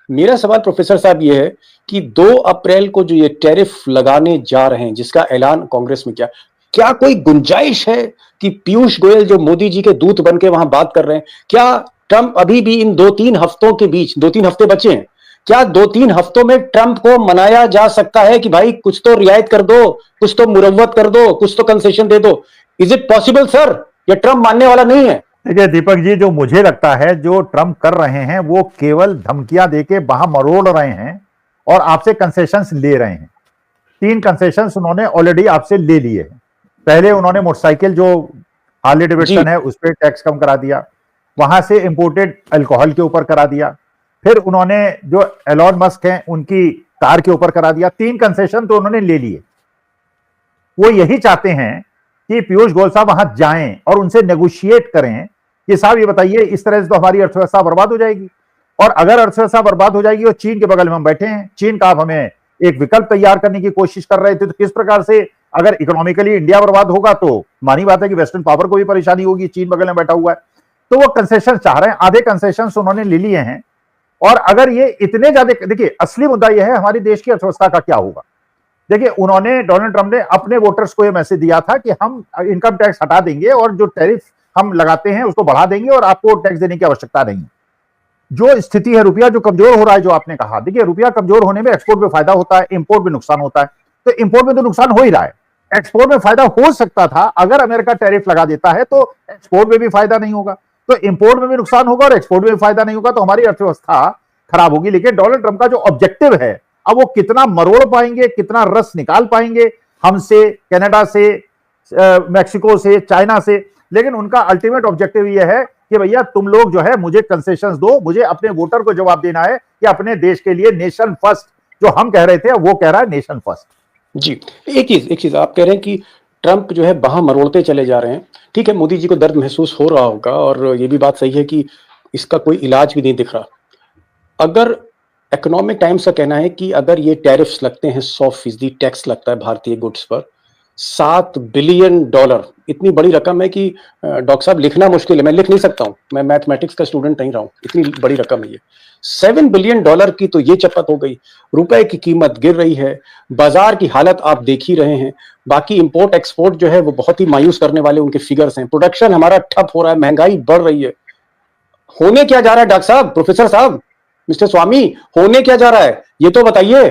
मेरा सवाल प्रोफेसर साहब ये है कि 2 अप्रैल को जो ये टैरिफ लगाने जा रहे हैं, जिसका ऐलान कांग्रेस में किया, क्या कोई गुंजाइश है कि पीयूष गोयल जो मोदी जी के दूत बन के वहां बात कर रहे हैं, क्या ट्रंप अभी भी इन 2-3 हफ्तों के बीच, 2-3 हफ्ते बचे हैं, क्या 2-3 हफ्तों में ट्रंप को मनाया जा सकता है कि भाई कुछ तो रियायत कर दो, कुछ तो मुरव्वत कर दो, कुछ तो कंसेशन दे दो? Is it possible sir? ये ट्रंप मानने वाला नहीं है। देखिए दीपक जी, जो मुझे लगता है जो ट्रंप कर रहे हैं वो केवल धमकियां देके बाह मरोड़ रहे हैं और आपसे कंसेशंस ले रहे हैं। 3 कंसेशंस उन्होंने ऑलरेडी आपसे ले लिए हैं। पहले उन्होंने मोटरसाइकिल जो हार्ले डेविडसन है उस पर टैक्स कम करा दिया, वहां से इंपोर्टेड अल्कोहल के ऊपर करा दिया, फिर उन्होंने जो एलॉन मस्क हैं उनकी कार के ऊपर करा दिया। 3 कंसेशन तो उन्होंने ले लिए। वो यही चाहते हैं कि पीयूष गोयल साहब वहां जाएं और उनसे नेगोशिएट करें कि साहब ये बताइए, इस तरह से तो हमारी अर्थव्यवस्था बर्बाद हो जाएगी, और अगर अर्थव्यवस्था बर्बाद हो जाएगी और चीन के बगल में हम बैठे हैं, चीन का आप हमें एक विकल्प तैयार करने की कोशिश कर रहे थे, तो किस प्रकार से अगर इकोनॉमिकली इंडिया बर्बाद होगा तो मानी बात है कि वेस्टर्न पावर को भी परेशानी होगी, चीन बगल में बैठा हुआ है। तो वो कंसेशन चाह रहे हैं, आधे कंसेशन उन्होंने ले लिए हैं। और अगर ये इतने ज्यादा, देखिए असली मुद्दा यह है हमारी देश की अर्थव्यवस्था का क्या होगा। देखिए उन्होंने, डोनाल्ड ट्रंप ने अपने वोटर्स को यह मैसेज दिया था कि हम इनकम टैक्स हटा देंगे और जो टैरिफ हम लगाते हैं उसको बढ़ा देंगे और आपको टैक्स देने की आवश्यकता नहीं। जो स्थिति है, रुपया जो कमजोर हो रहा है, जो आपने कहा, देखिए रुपया कमजोर होने में एक्सपोर्ट में फायदा होता है, इंपोर्ट में नुकसान होता है। तो इंपोर्ट में तो नुकसान हो ही रहा है, एक्सपोर्ट में फायदा हो सकता था। अगर अमेरिका टैरिफ लगा देता है तो एक्सपोर्ट में भी फायदा नहीं होगा, तो इंपोर्ट में भी नुकसान होगा और एक्सपोर्ट में भी फायदा नहीं होगा, तो हमारी अर्थव्यवस्था खराब होगी। लेकिन डोनाल्ड ट्रंप का जो ऑब्जेक्टिव है, अब वो कितना मरोड़ पाएंगे, कितना रस निकाल पाएंगे हमसे, कनाडा से, मैक्सिको से, चाइना से, लेकिन उनका अल्टीमेट ऑब्जेक्टिव ये है कि भैया तुम लोग जो है मुझे कंसेशंस दो, मुझे अपने वोटर को जवाब देना है कि अपने देश के लिए नेशन फर्स्ट जो हम कह रहे थे वो कह रहा है नेशन फर्स्ट। जी, एक चीज आप कह रहे हैं कि ट्रंप जो है बाह मरोड़ते चले जा रहे हैं। ठीक है, मोदी जी को दर्द महसूस हो रहा होगा और ये भी बात सही है कि इसका कोई इलाज भी नहीं दिख रहा। अगर इकोनॉमिक टाइम्स का कहना है कि अगर ये टैरिफ्स लगते हैं, 100% टैक्स लगता है भारतीय गुड्स पर, $7 बिलियन, इतनी बड़ी रकम है कि डॉक्टर साहब लिखना मुश्किल है, मैं लिख नहीं सकता हूं, मैं मैथमेटिक्स का स्टूडेंट नहीं रहा हूं, इतनी बड़ी रकम है ये। $7 बिलियन की तो ये चपत हो गई, रुपए की कीमत गिर रही है, बाजार की हालत आप देख ही रहे हैं। बाकी इंपोर्ट एक्सपोर्ट जो है वो बहुत ही मायूस करने वाले उनके फिगर्स हैं, प्रोडक्शन हमारा ठप हो रहा है, महंगाई बढ़ रही है। होने क्या जा रहा है डॉक्टर साहब, प्रोफेसर साहब, मिस्टर स्वामी, होने क्या जा रहा है ये तो बताइए।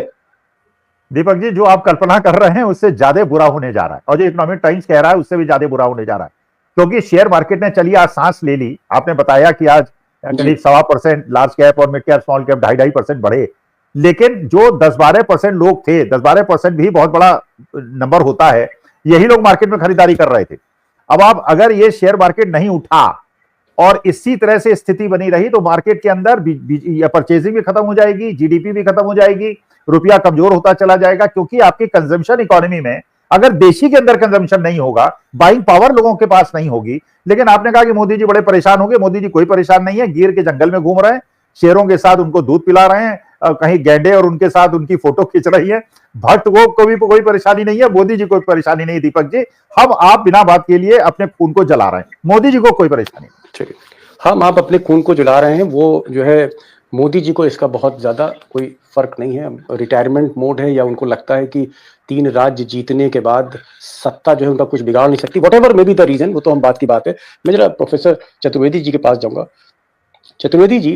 दीपक जी, जो आप कल्पना कर रहे हैं उससे ज्यादा बुरा होने जा रहा है, और जो इकोनॉमिक टाइम्स कह रहा है उससे भी ज्यादा बुरा होने जा रहा है, क्योंकि शेयर मार्केट ने चलिए आज सांस ले ली। आपने बताया कि आज करीब 1.25% लार्ज कैप और मिड कैप स्मॉल कैप 2.5% बढ़े, लेकिन जो 10-12% लोग थे, 10-12% भी बहुत बड़ा नंबर होता है, यही लोग मार्केट में खरीदारी कर रहे थे। अब आप अगर ये शेयर मार्केट नहीं उठा और इसी तरह से स्थिति बनी रही तो मार्केट के अंदर परचेजिंग भी खत्म हो जाएगी, जीडीपी भी खत्म हो जाएगी, रुपया कमजोर होता चला जाएगा। क्योंकि आपकी कंजम्पशन इकोनॉमी में अगर देशी के अंदर कंजम्पशन नहीं होगा, बाइंग पावर लोगों के पास नहीं होगी। लेकिन आपने कहा कि मोदी जी बड़े परेशान होंगे, मोदी जी कोई परेशान नहीं है, गिर के जंगल में घूम रहे हैं, शेरों के साथ उनको दूध पिला रहे हैं, कहीं गैंडे और उनके साथ उनकी फोटो खींच रही है। भक्त को भी कोई परेशानी नहीं है, मोदी जी को कोई परेशानी नहीं। दीपक जी, हम आप बिना बात के लिए अपने खून को जला रहे हैं, मोदी जी को कोई परेशानी नहीं। हम आप अपने खून को जला रहे हैं, वो जो है मोदी जी को इसका बहुत ज्यादा कोई फर्क नहीं है। रिटायरमेंट मोड है, या उनको लगता है कि 3 राज्य जीतने के बाद सत्ता जो है उनका कुछ बिगाड़ नहीं सकती, whatever may be the reason, वो तो हम बात की बात है। मैं जरा प्रोफेसर चतुर्वेदी जी के पास जाऊंगा। चतुर्वेदी जी,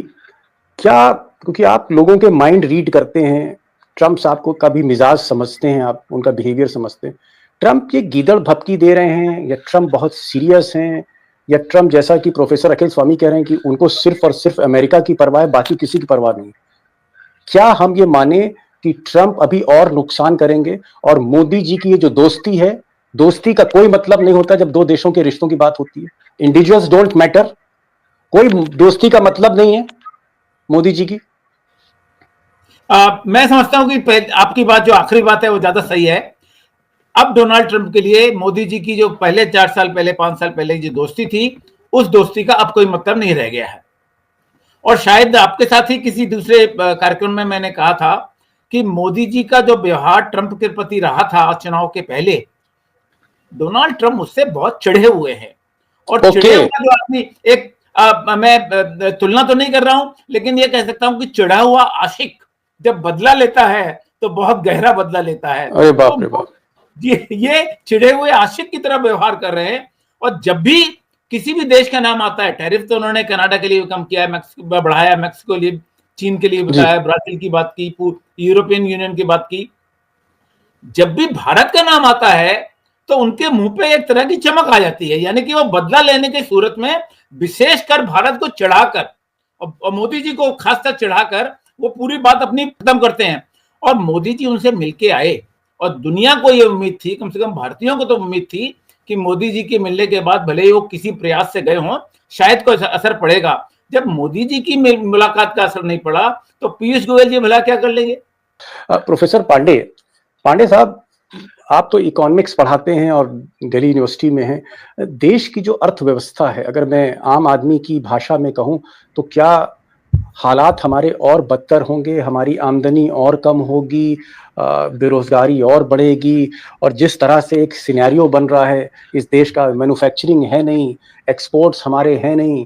क्या, क्योंकि आप लोगों के माइंड रीड करते हैं, ट्रंप साहब को कभी मिजाज समझते हैं, आप उनका बिहेवियर समझते हैं, ट्रंप ये गीदड़ भपकी दे रहे हैं या ट्रंप बहुत सीरियस हैं, या ट्रंप जैसा कि प्रोफेसर अखिल स्वामी कह रहे हैं कि उनको सिर्फ और सिर्फ अमेरिका की परवाह है, बाकी किसी की परवाह नहीं? क्या हम ये माने कि ट्रंप अभी और नुकसान करेंगे और मोदी जी की ये जो दोस्ती है, दोस्ती का कोई मतलब नहीं होता जब 2 देशों के रिश्तों की बात होती है? इंडिविजुअल्स डोंट मैटर, कोई दोस्ती का मतलब नहीं है मोदी जी की? मैं समझता हूं कि आपकी बात, जो आखिरी बात है, वो ज्यादा सही है। अब डोनाल्ड ट्रंप के लिए मोदी जी की जो पहले 4 साल पहले, 5 साल पहले जो दोस्ती थी, उस दोस्ती का अब कोई मतलब नहीं रह गया है। और शायद आपके साथ ही किसी दूसरे कार्यक्रम में मैंने कहा था कि मोदी जी का जो व्यवहार ट्रंप के प्रति रहा था चुनाव के पहले, डोनाल्ड ट्रंप उससे बहुत चिढ़े हुए हैं। और चिढ़े हुए जो आदमी, एक मैं तुलना तो नहीं कर रहा हूं, लेकिन ये कह सकता हूं कि चिढ़ा हुआ आशिक जब बदला लेता है तो बहुत गहरा बदला लेता है। अरे बाप रे बाप। ये चिढ़े हुए आशिक की तरह व्यवहार कर रहे हैं। और जब भी किसी भी देश का नाम आता है, टैरिफ तो उन्होंने कनाडा के लिए कम किया है, मैक्सिको बढ़ाया, मैक्सिको के लिए, चीन के लिए बताया, ब्राजील की बात की, यूरोपियन यूनियन की बात की। जब भी भारत का नाम आता है तो उनके मुंह पे एक तरह की चमक आ जाती है, यानी कि वो बदला लेने की सूरत में विशेषकर भारत को चढ़ाकर और मोदी जी को खासकर चढ़ाकर वो पूरी बात अपनी खत्म करते हैं। और मोदी जी उनसे मिलके आए और दुनिया को ये उम्मीद थी, कम से कम भारतीयों को तो उम्मीद थी कि मोदी जी के मिलने के बाद भले ही वो किसी प्रयास से गए हों, शायद कोई असर पड़ेगा। जब मोदी जी की मुलाकात का असर नहीं पड़ा तो पीयूष गोयल जी भला क्या कर लेंगे? प्रोफेसर पांडे साहब, आप तो इकोनॉमिक्स पढ़ाते हैं और दिल्ली यूनिवर्सिटी में हैं। देश की जो अर्थव्यवस्था है, अगर मैं आम आदमी की भाषा में कहूं तो क्या हालात हमारे और बदतर होंगे, हमारी आमदनी और कम होगी, बेरोजगारी और बढ़ेगी, और जिस तरह से एक सिनेरियो बन रहा है इस देश का, मैन्युफैक्चरिंग है नहीं, एक्सपोर्ट्स हमारे हैं नहीं,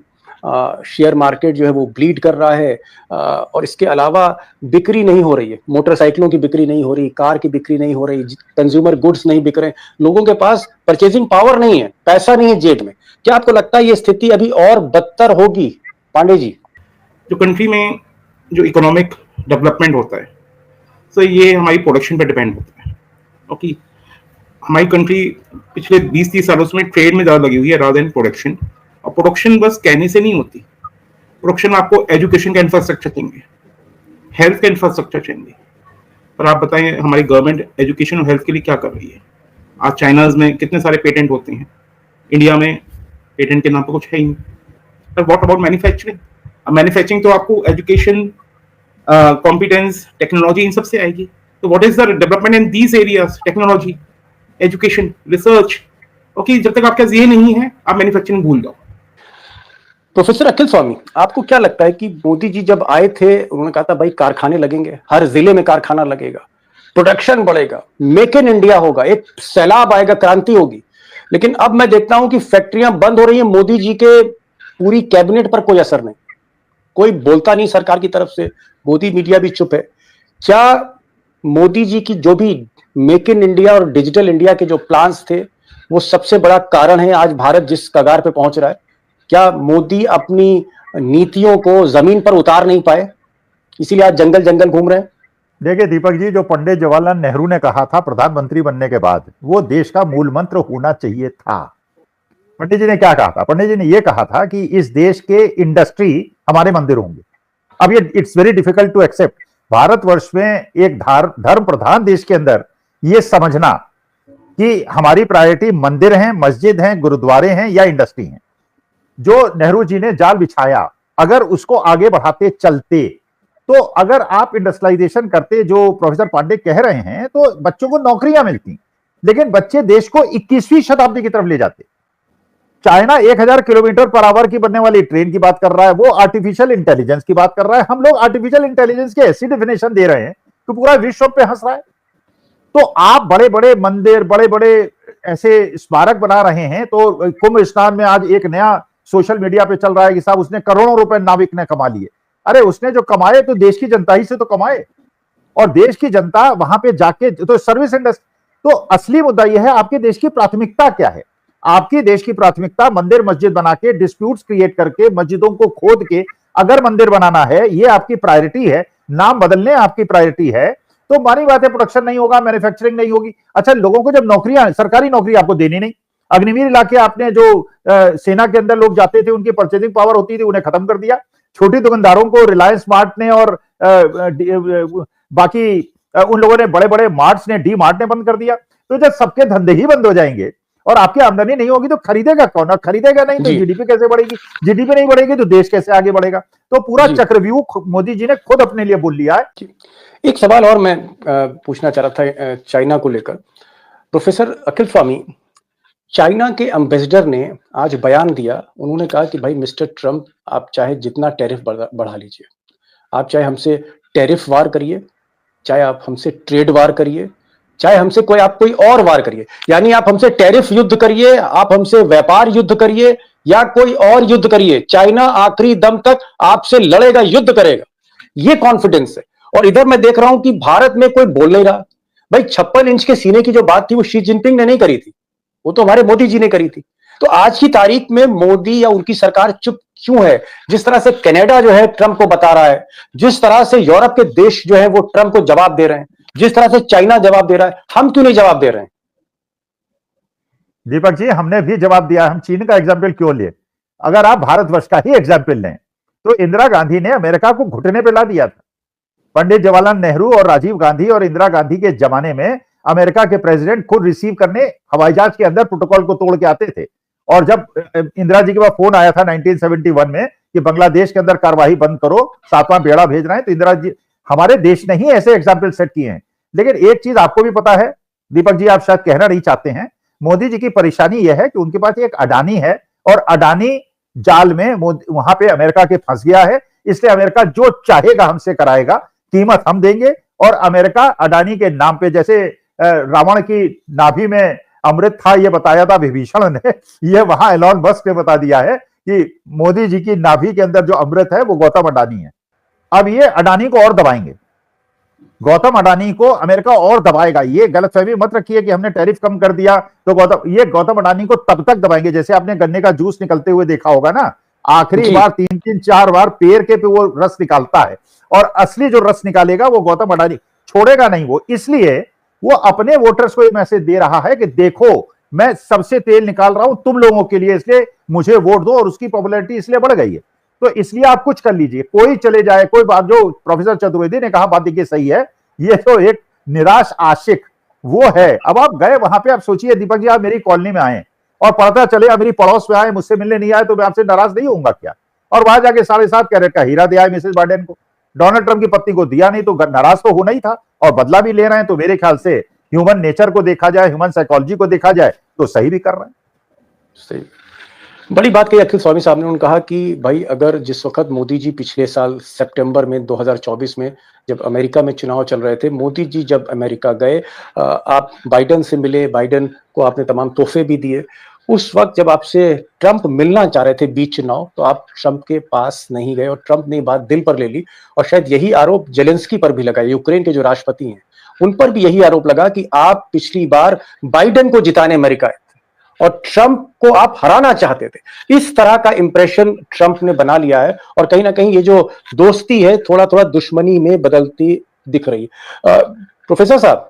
शेयर मार्केट जो है वो ब्लीड कर रहा है, और इसके अलावा बिक्री नहीं हो रही है, मोटरसाइकिलों की बिक्री नहीं हो रही, कार की बिक्री नहीं हो रही, कंज्यूमर गुड्स नहीं बिक रहे, लोगों के पास परचेजिंग पावर नहीं है, पैसा नहीं है जेब में। क्या आपको लगता है ये स्थिति अभी और बदतर होगी? पांडे जी, जो कंट्री में जो इकोनॉमिक डेवलपमेंट होता है, तो ये हमारी प्रोडक्शन पर डिपेंड होता है। ओके, हमारी कंट्री पिछले 20-30 सालों से ट्रेड में ज़्यादा लगी हुई है रादर देन प्रोडक्शन। और प्रोडक्शन बस कहने से नहीं होती, प्रोडक्शन आपको एजुकेशन का इंफ्रास्ट्रक्चर चाहिए, हेल्थ का इंफ्रास्ट्रक्चर चाहिए। पर आप बताएं हमारी गवर्नमेंट एजुकेशन और हेल्थ के लिए क्या कर रही है? आज चाइनाज में कितने सारे पेटेंट होते हैं, इंडिया में पेटेंट के नाम पर कुछ है ही नहीं। पर व्हाट अबाउट मैन्युफैक्चरिंग? मैन्युफैक्चरिंग तो आपको एजुकेशन, कॉम्पिटेंस, टेक्नोलॉजी इन सबसे आएगी। तो what is the development in these areas? Technology, education, research. Okay, जब तक आपके पास ये नहीं है आप मैन्युफैक्चरिंग भूल जाओ। प्रोफेसर अखिल स्वामी, आपको क्या लगता है कि मोदी जी जब आए थे उन्होंने कहा था भाई कारखाने लगेंगे, हर जिले में कारखाना लगेगा, प्रोडक्शन बढ़ेगा, मेक इन इंडिया होगा, एक सैलाब आएगा, क्रांति होगी, लेकिन अब मैं देखता हूं कि फैक्ट्रियां बंद हो रही हैं, मोदी जी के पूरी कैबिनेट पर कोई असर नहीं, कोई बोलता नहीं सरकार की तरफ से, मोदी मीडिया भी चुप है। क्या मोदी जी की जो भी मेक इन इंडिया और डिजिटल इंडिया के जो प्लान्स थे वो सबसे बड़ा कारण है आज भारत जिस कगार पे पहुंच रहा है? क्या मोदी अपनी नीतियों को जमीन पर उतार नहीं पाए, इसीलिए आज जंगल जंगल घूम रहे हैं? देखिए दीपक जी, जो पंडित जवाहरलाल नेहरू ने कहा था प्रधानमंत्री बनने के बाद, वो देश का मूल मंत्र होना चाहिए था। पंडित जी ने क्या कहा था? पंडित जी ने यह कहा था कि इस देश के इंडस्ट्री हमारे मंदिर होंगे। अब ये it's very difficult to accept, भारतवर्ष में एक धर्म प्रधान देश के अंदर ये समझना कि हमारी प्रायोरिटी मंदिर हैं, मस्जिद हैं, गुरुद्वारे हैं या इंडस्ट्री हैं। जो नेहरू जी ने जाल बिछाया, अगर उसको आगे बढ़ाते चलते, तो अगर आप इंडस्ट्रियलाइजेशन करते, जो प्रोफेसर पांडे कह रहे हैं, तो बच्चों को नौकरियां मिलती, लेकिन बच्चे देश को 21वीं शताब्दी की तरफ ले जाते। चाइना 1000 किलोमीटर पर आवर की बनने वाली ट्रेन की बात कर रहा है, वो आर्टिफिशियल इंटेलिजेंस की बात कर रहा है। हम लोग आर्टिफिशियल इंटेलिजेंस के ऐसी डेफिनेशन दे रहे हैं कि पूरा विश्व पे हंस रहा है। तो आप बड़े बड़े मंदिर, बड़े बड़े ऐसे स्मारक बना रहे हैं, तो कुंभ स्नान में आज एक नया सोशल मीडिया पे चल रहा है कि साहब उसने करोड़ों रुपए नाविक ने कमा लिए। अरे उसने जो कमाए तो देश की जनता ही से तो कमाए, और देश की जनता वहां पे जाके तो सर्विस इंडस्ट्री। तो असली मुद्दा यह है आपके देश की प्राथमिकता क्या है। आपकी देश की प्राथमिकता मंदिर मस्जिद बना के, डिस्प्यूट्स क्रिएट करके, मस्जिदों को खोद के अगर मंदिर बनाना है, ये आपकी प्रायोरिटी है, नाम बदलने आपकी प्रायोरिटी है, तो मानी बात है प्रोडक्शन नहीं होगा, मैन्युफैक्चरिंग नहीं होगी। अच्छा, लोगों को जब नौकरियां, सरकारी नौकरी आपको देनी नहीं, अग्निवीर इलाके आपने जो सेना के अंदर लोग जाते थे, उनकी परचेजिंग पावर होती थी, उन्हें खत्म कर दिया। छोटी दुकानदारों को रिलायंस मार्ट ने और बाकी उन लोगों ने, बड़े बड़े मार्ट्स ने, डी मार्ट ने बंद कर दिया। तो जब सबके धंधे ही बंद हो जाएंगे और आपकी आमदनी नहीं होगी तो खरीदेगा कौन? और खरीदेगा नहीं तो जीडीपी कैसे बढ़ेगी? जीडीपी नहीं बढ़ेगी तो देश कैसे आगे बढ़ेगा? तो पूरा चक्रव्यूह मोदी जी ने खुद अपने लिए बोल लिया है। एक सवाल और मैं पूछना चाह रहा था चाइना को लेकर। प्रोफेसर अखिल स्वामी, चाइना के एम्बेसडर ने आज बयान दिया, उन्होंने कहा कि भाई मिस्टर ट्रंप, आप चाहे जितना टैरिफ बढ़ा लीजिए, आप चाहे हमसे टैरिफ वार करिए, चाहे आप हमसे ट्रेड वार करिए, चाहे हमसे आप कोई और वार करिए, यानी आप हमसे टैरिफ युद्ध करिए, आप हमसे व्यापार युद्ध करिए, या कोई और युद्ध करिए, चाइना आखिरी दम तक आपसे लड़ेगा, युद्ध करेगा, ये कॉन्फिडेंस है। और इधर मैं देख रहा हूं कि भारत में कोई बोल नहीं रहा। भाई 56 इंच के सीने की जो बात थी वो शी जिनपिंग ने नहीं करी थी, वो तो हमारे मोदी जी ने करी थी। तो आज की तारीख में मोदी या उनकी सरकार चुप क्यों है? जिस तरह से कनाडा जो है ट्रंप को बता रहा है, जिस तरह से यूरोप के देश जो है वो ट्रंप को जवाब दे रहे हैं, जिस तरह से चाइना जवाब दे रहा है, हम क्यों नहीं जवाब दे रहे हैं? दीपक जी, हमने भी जवाब दिया। हम चीन का एग्जाम्पल क्यों लिए? अगर आप भारतवर्ष का ही एग्जाम्पल लें तो इंदिरा गांधी ने अमेरिका को घुटने पे ला दिया था। पंडित जवाहरलाल नेहरू और राजीव गांधी और इंदिरा गांधी के जमाने में अमेरिका के प्रेसिडेंट खुद रिसीव करने हवाई जहाज के अंदर प्रोटोकॉल को तोड़ के आते थे। और जब इंदिरा जी के पास फोन आया था 1971 में कि बांग्लादेश के अंदर कार्रवाई बंद करो, 7वां बेड़ा भेज रहे हैं, तो इंदिरा जी, हमारे देश ने ही ऐसे एग्जाम्पल सेट किए हैं। लेकिन एक चीज आपको भी पता है दीपक जी, आप शायद कहना नहीं चाहते हैं, मोदी जी की परेशानी यह है कि उनके पास एक अडानी है और अडानी जाल में वहां पे अमेरिका के फंस गया है। इसलिए अमेरिका जो चाहेगा हमसे कराएगा, कीमत हम देंगे। और अमेरिका अडानी के नाम पे, जैसे रावण की नाभि में अमृत था ये बताया था विभीषण ने, ये वहां एलॉन मस्क ने बता दिया है कि मोदी जी की नाभि के अंदर जो अमृत है वो गौतम अडानी है। अब ये अडानी को और दबाएंगे, गौतम अडानी को अमेरिका और दबाएगा। ये गलतफहमी मत रखिए कि हमने टैरिफ कम कर दिया तो गौतम अडानी को तब तक दबाएंगे, जैसे आपने गन्ने का जूस निकलते हुए देखा होगा ना, आखिरी बार 3-4 बार पेड़ के पे वो रस निकालता है, और असली जो रस निकालेगा वो गौतम अडानी, छोड़ेगा नहीं वो। इसलिए वो अपने वोटर्स को ये मैसेज दे रहा है कि देखो मैं सबसे तेल निकाल रहा हूं तुम लोगों के लिए, इसलिए मुझे वोट दो। और उसकी पॉपुलैरिटी इसलिए बढ़ गई है। तो इसलिए आप कुछ कर लीजिए, कोई चले जाए, कोई बात, जो प्रोफेसर चतुर्वेदी ने कहा बात देखिए सही है, ये तो एक निराश आशिक वो है। अब आप गए वहां पे, आप सोचिए दीपक जी, आप मेरी कॉलोनी में आए और पता चले आप मेरी पड़ोस में आए, मुझसे मिलने नहीं आए, तो मैं आपसे नाराज नहीं होऊंगा क्या? और वहां जाके 7.5 कैरेट का हीरा दिया है मिसेस बाइडेन को, डोनाल्ड ट्रंप की पत्नी को दिया नहीं, तो नाराज तो होना ही था। और बदला भी ले रहे हैं, तो मेरे ख्याल से ह्यूमन नेचर को देखा जाए, ह्यूमन साइकोलॉजी को देखा जाए तो सही भी कर रहे हैं। सही। बड़ी बात कही अखिल स्वामी साहब ने। उन्होंने कहा कि भाई अगर जिस वक्त मोदी जी पिछले साल सितंबर में 2024 में जब अमेरिका में चुनाव चल रहे थे, मोदी जी जब अमेरिका गए, आप बाइडेन से मिले, बाइडेन को आपने तमाम तोहफे भी दिए। उस वक्त जब आपसे ट्रंप मिलना चाह रहे थे बीच चुनाव, तो आप ट्रंप के पास नहीं गए और ट्रंप ने बात दिल पर ले ली। और शायद यही आरोप जेलेंस्की पर भी लगा, यूक्रेन के जो राष्ट्रपति हैं उन पर भी यही आरोप लगा कि आप पिछली बार बाइडेन को जिताने अमेरिका आए थे और ट्रंप को आप हराना चाहते थे। इस तरह का इंप्रेशन ट्रंप ने बना लिया है और कहीं ना कहीं ये जो दोस्ती है थोड़ा थोड़ा दुश्मनी में बदलती दिख रही है। प्रोफेसर साहब,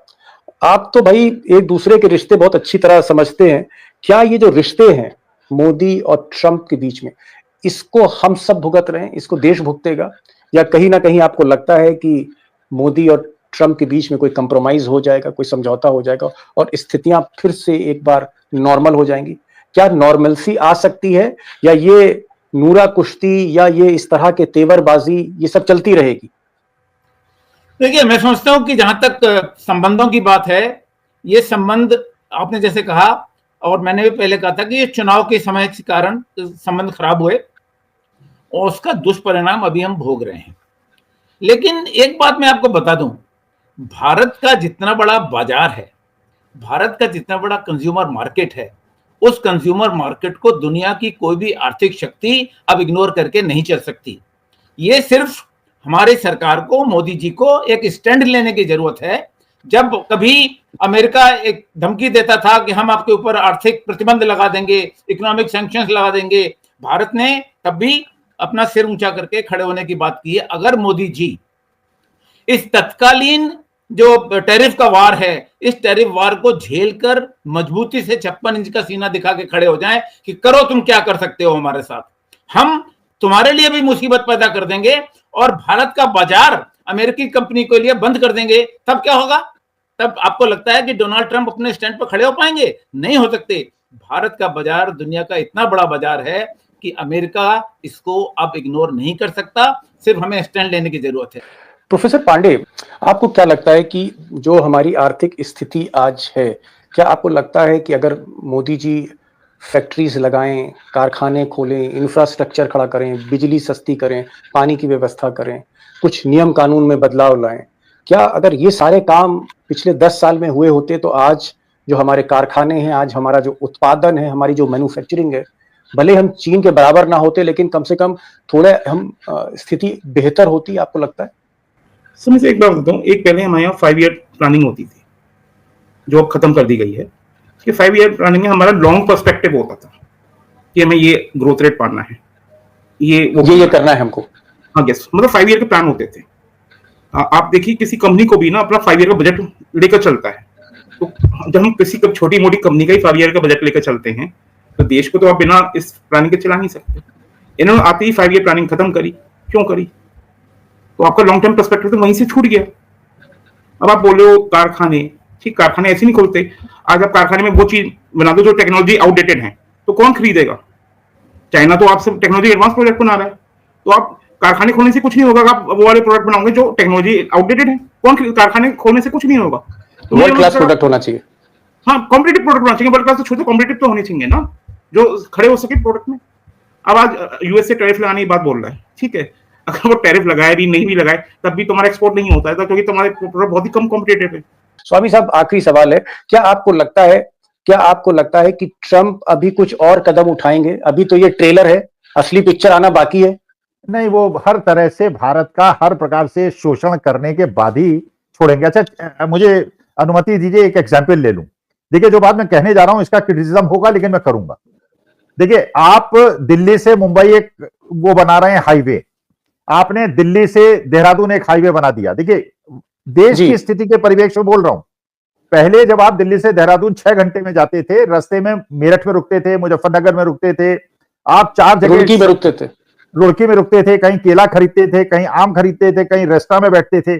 आप तो भाई एक दूसरे के रिश्ते बहुत अच्छी तरह समझते हैं। क्या ये जो रिश्ते हैं मोदी और ट्रंप के बीच में, इसको हम सब भुगत रहे हैं, इसको देश भुगतेगा, या कहीं ना कहीं आपको लगता है कि मोदी और ट्रंप के बीच में कोई कंप्रोमाइज हो जाएगा, कोई समझौता हो जाएगा और स्थितियां फिर से एक बार नॉर्मल हो जाएंगी? क्या नॉर्मलसी आ सकती है, या ये नूरा कुश्ती या ये इस तरह के तेवरबाजी ये सब चलती रहेगी? देखिए, मैं समझता हूं कि जहां तक संबंधों की बात है, ये संबंध आपने जैसे कहा और मैंने भी पहले कहा था कि ये चुनाव के समय के कारण संबंध खराब हुए और उसका दुष्परिणाम अभी हम भोग रहे हैं। लेकिन एक बात मैं आपको बता दूं, भारत का जितना बड़ा बाजार है, भारत का जितना बड़ा कंज्यूमर मार्केट है, उस कंज्यूमर मार्केट को दुनिया की कोई भी आर्थिक शक्ति अब इग्नोर करके नहीं चल सकती। ये सिर्फ हमारी सरकार को, मोदी जी को एक स्टैंड लेने की जरूरत है। जब कभी अमेरिका एक धमकी देता था कि हम आपके ऊपर आर्थिक प्रतिबंध लगा देंगे, इकोनॉमिक सैंक्शंस लगा देंगे, भारत ने तब भी अपना सिर ऊंचा करके खड़े होने की बात की है। अगर मोदी जी इस तत्कालीन जो टैरिफ का वार है, इस टैरिफ वार को झेलकर मजबूती से 56 इंच का सीना दिखा के खड़े हो जाएं कि करो तुम क्या कर सकते हो हमारे साथ, हम तुम्हारे लिए भी मुसीबत पैदा कर देंगे और भारत का बाजार अमेरिकी कंपनी के लिए बंद कर देंगे, तब क्या होगा? तब आपको लगता है कि डोनाल्ड ट्रंप अपने स्टैंड पर खड़े हो पाएंगे? नहीं हो सकते। भारत का बाजार दुनिया का इतना बड़ा बाजार है कि अमेरिका इसको अब इग्नोर नहीं कर सकता, सिर्फ हमें स्टैंड लेने की जरूरत है। प्रोफेसर पांडे, आपको क्या लगता है कि जो हमारी आर्थिक स्थिति आज है, क्या आपको लगता है कि अगर मोदी जी फैक्ट्रीज लगाएं, कारखाने खोलें, इंफ्रास्ट्रक्चर खड़ा करें, बिजली सस्ती करें, पानी की व्यवस्था करें, कुछ नियम कानून में बदलाव लाएं, क्या अगर ये सारे काम पिछले 10 साल में हुए होते तो आज जो हमारे कारखाने हैं, आज हमारा जो उत्पादन है, हमारी जो मैन्युफैक्चरिंग है, भले हम चीन के बराबर ना होते, लेकिन कम से कम थोड़ा हम स्थिति बेहतर होती, आपको लगता है? सर मैं एक बात बताता हूँ, एक पहले हमारे यहाँ 5 ईयर प्लानिंग होती थी जो अब खत्म कर दी गई है। कि 5 ईयर प्लानिंग में हमारा लॉन्ग पर्सपेक्टिव होता था कि हमें ये ग्रोथ रेट पाना है, ये करना है हमको। हाँ यस, मतलब 5 ईयर के प्लान होते थे। आप देखिए किसी कंपनी को भी ना अपना 5 ईयर का बजट लेकर चलता है। तो जब हम किसी छोटी मोटी कंपनी का ही 5 ईयर का बजट लेकर चलते हैं तो देश को तो आप बिना इस प्लानिंग के चला नहीं सकते। इन्होंने आते ही 5 ईयर प्लानिंग खत्म करी। क्यों करी? तो आपका लॉन्ग टर्म पर्सपेक्टिव तो वहीं से छूट गया। अब आप बोले हो कारखाने, ठीक, कारखाने ऐसे नहीं खोलते। आज आप कारखाने में वो चीज बना दो जो टेक्नोलॉजी आउटडेटेड है, तो कौन खरीदेगा? चाइना तो आपसे टेक्नोलॉजी एडवांस प्रोडक्ट बना रहा है। तो आप कारखाने खोलने से कुछ नहीं होगा, आप वो वाले प्रोडक्ट बनाओगे जो टेक्नोलॉजी आउटडेटेड है। कारखाने खोलने से कुछ नहीं होगा। तो वर्ल्ड क्लास प्रोडक्ट होना चाहिए। हाँ, कॉम्पिटिटिव प्रोडक्ट होना चाहिए। वर्ल्ड क्लास तो छोटे, कॉम्पिटिटिव तो होने चाहिए ना, जो खड़े हो सके प्रोडक्ट में। अब आज यूएस से टैरिफ लगाने की बात बोल रहा है, ठीक है, अगर वो टैरिफ लगाए भी नहीं भी लगाए तब भी तुम्हारा एक्सपोर्ट नहीं होता है, तो क्योंकि तुम्हारे प्रोडक्ट बहुत ही कम कॉम्पिटिटिव है। स्वामी साहब, आखिरी सवाल है, क्या आपको लगता है कि ट्रंप अभी कुछ और कदम उठाएंगे? अभी तो ये ट्रेलर है, असली पिक्चर आना बाकी है। नहीं, वो हर तरह से भारत का हर प्रकार से शोषण करने के बाद ही छोड़ेंगे। अच्छा, मुझे अनुमति दीजिए, एक एग्जाम्पल ले लूं। देखिए, जो बात मैं कहने जा रहा हूं इसका क्रिटिसिज्म होगा, लेकिन मैं करूंगा। देखिए, आप दिल्ली से मुंबई एक वो बना रहे हैं हाईवे, आपने दिल्ली से देहरादून एक हाईवे बना दिया। देखिए, देश की स्थिति के परिवेश में बोल रहा हूं। पहले जब आप दिल्ली से देहरादून 6 घंटे में जाते थे, रास्ते में मेरठ में रुकते थे, मुजफ्फरनगर में रुकते थे, आप 4 जगह रुड़की में रुकते थे, कहीं केला खरीदते थे, कहीं आम खरीदते थे, कहीं रेस्टोरेंट में बैठते थे।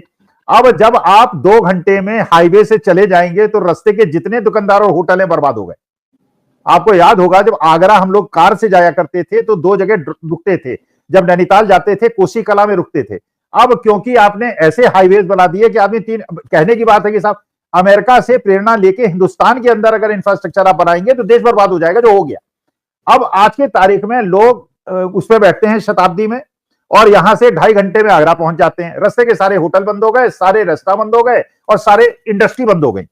अब जब आप 2 घंटे में हाईवे से चले जाएंगे तो रास्ते के जितने दुकानदार और होटल बर्बाद हो गए। आपको याद होगा, जब आगरा हम लोग कार से जाया करते थे तो 2 जगह रुकते थे। जब नैनीताल जाते थे कोसी कला में रुकते थे। अब क्योंकि आपने ऐसे हाईवे बना दिए कि आदमी 3, कहने की बात है कि साहब, अमेरिका से प्रेरणा लेके हिंदुस्तान के अंदर अगर इंफ्रास्ट्रक्चर आप बनाएंगे तो देश बर्बाद हो जाएगा, जो हो गया। अब आज के तारीख में लोग उसमें बैठते हैं शताब्दी में, और यहां से 2.5 घंटे में आगरा पहुंच जाते हैं। रास्ते के सारे होटल बंद हो गए, सारे रेस्टोरेंट बंद हो गए, और सारे इंडस्ट्री बंद हो गई।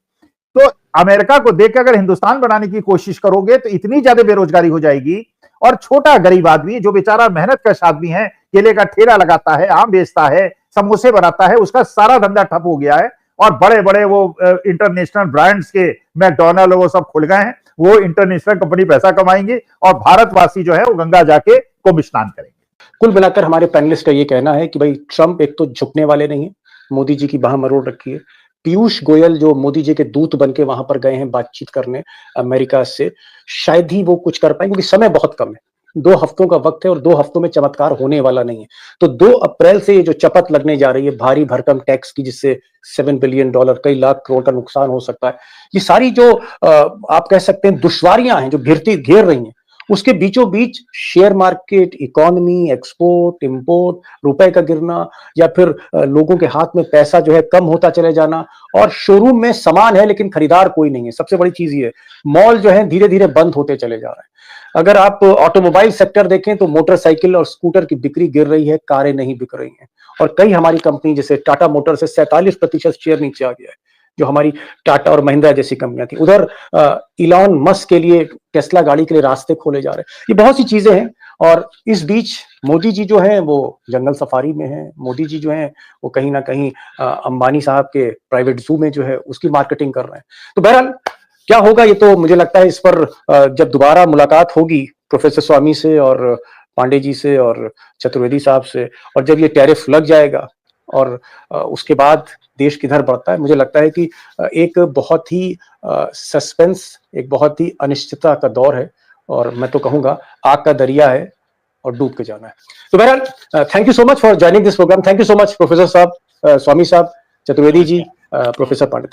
तो अमेरिका को देख के अगर हिंदुस्तान बनाने की कोशिश करोगे तो इतनी ज्यादा बेरोजगारी हो जाएगी, और छोटा गरीब आदमी जो बेचारा मेहनत कश आदमी है, केले का ठेला लगाता है, आम बेचता है, समोसे बनाता है, उसका सारा धंधा ठप हो गया है। और बड़े बड़े वो इंटरनेशनल ब्रांड्स के मैकडॉनल्ड वो सब खुल गए हैं। वो इंटरनेशनल कंपनी पैसा कमाएंगे और भारतवासी जो है वो गंगा जाके कुंभ स्नान करेंगे। कुल मिलाकर हमारे पैनलिस्ट का ये कहना है कि भाई ट्रंप एक तो झुकने वाले नहीं है, मोदी जी की बाह मरोड़ रखी है। पीयूष गोयल जो मोदी जी के दूत बन के वहां पर गए हैं बातचीत करने अमेरिका से, शायद ही वो कुछ कर पाएंगे क्योंकि समय बहुत कम है। 2 हफ्तों का वक्त है और 2 हफ्तों में चमत्कार होने वाला नहीं है। तो 2 अप्रैल से ये जो चपत लगने जा रही है भारी भरकम टैक्स की, जिससे $7 बिलियन कई लाख करोड़ का नुकसान हो सकता है, ये सारी जो आप कह सकते हैं दुश्वारियां हैं जो घेर रही हैं, उसके बीचों बीच share market, economy, export, import, रुपए का गिरना, या फिर लोगों के हाथ में पैसा जो है कम होता चले जाना, और शोरूम में सामान है लेकिन खरीदार कोई नहीं है। सबसे बड़ी चीज ये है, मॉल जो है धीरे धीरे बंद होते चले जा रहे हैं। अगर आप ऑटोमोबाइल सेक्टर देखें तो मोटरसाइकिल और स्कूटर की बिक्री गिर रही है, कारें नहीं बिक रही हैं, और कई हमारी कंपनी जैसे टाटा मोटर से 47% शेयर नीचे आ गया है, जो हमारी टाटा और महिंद्रा जैसी कंपनियां थी। उधर इलॉन मस्क के लिए, टेस्ला गाड़ी के लिए रास्ते खोले जा रहे हैं। ये बहुत सी चीजें हैं, और इस बीच मोदी जी जो हैं वो जंगल सफारी में हैं। मोदी जी जो हैं वो कहीं ना कहीं अंबानी साहब के प्राइवेट जू में जो है उसकी मार्केटिंग कर रहे हैं। तो बहरहाल क्या होगा ये तो मुझे लगता है इस पर जब दोबारा मुलाकात होगी प्रोफेसर स्वामी से और पांडे जी से और चतुर्वेदी साहब से, और जब ये टैरिफ लग जाएगा और उसके बाद देश किधर बढ़ता है, मुझे लगता है कि एक बहुत ही सस्पेंस, एक बहुत ही अनिश्चितता का दौर है, और मैं तो कहूंगा आग का दरिया है और डूब के जाना है। तो बहरहाल thank you so much for joining this programme. Thank you so much professor साहब, स्वामी साहब, चतुर्वेदी जी, प्रोफेसर पांडे।